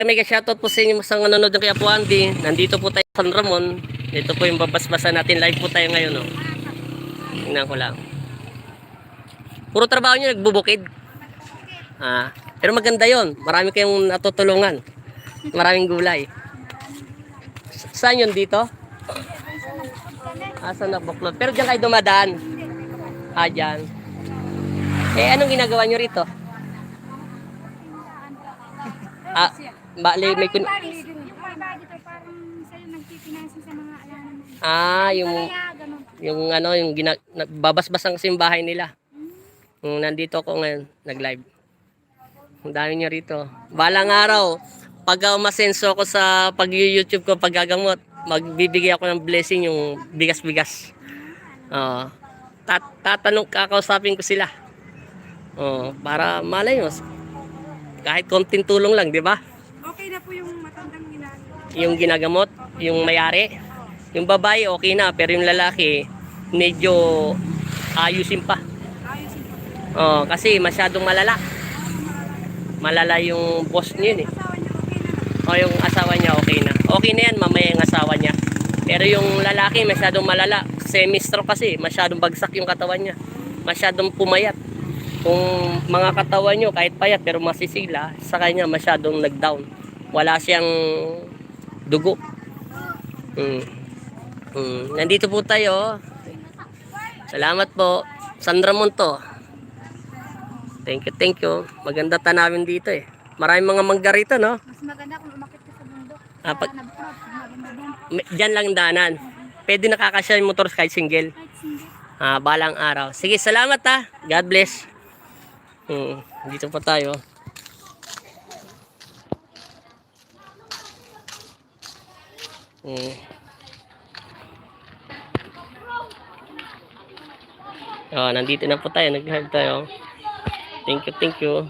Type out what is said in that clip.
Mega shoutout po sa inyo sa nanonood ng kay Apo Andy. Nandito po tayo sa San Ramon. Ito po yung babasbasan natin. Live po tayo ngayon. Oh. Tingnan ko lang. Puro trabaho nyo nagbubukid. Pero maganda yon. Marami kayong natutulungan. Maraming gulay. Saan yun dito? Sa Nabuklod. Pero diyan kayo dumadaan. Diyan. Anong ginagawa nyo rito? Bali, may kun... yung babasbasan kasi yung bahay nila. Nandito ako ngayon, nag-live. Ang dami niya rito. Balang araw, pag umasenso ako sa pag-YouTube ko, paggagamot, magbibigay ako ng blessing yung bigas-bigas. Kakausapin ko sila. Para malay mo, kahit konting tulong lang, di ba? Okay na po yung matandang ginagawa. Yung ginagamot, yung mayari. Yung babae, okay na. Pero yung lalaki, medyo ayusin pa. Kasi masyadong malala. Malala yung boss niya yun eh. Yung asawa niya okay na. Okay na yan, mamaya yung asawa niya. Pero yung lalaki, masyadong malala. Semi-stroke kasi, masyadong bagsak yung katawan niya. Masyadong pumayat. Kung mga katawan nyo kahit payat pero masisila, sa kanya masyadong nag-down. Wala siyang dugo. Nandito po tayo. Salamat po. San Ramon to. Thank you. Maganda tanawin dito eh. Maraming mga mangga rito, no? Mas maganda kung umakit ka sa bundok. Diyan lang daanan. Pwede nakakasya yung motor kahit single. Balang araw. Sige, salamat ha. God bless. Dito pa tayo. Nandito na po tayo. Nag-live tayo. Thank you.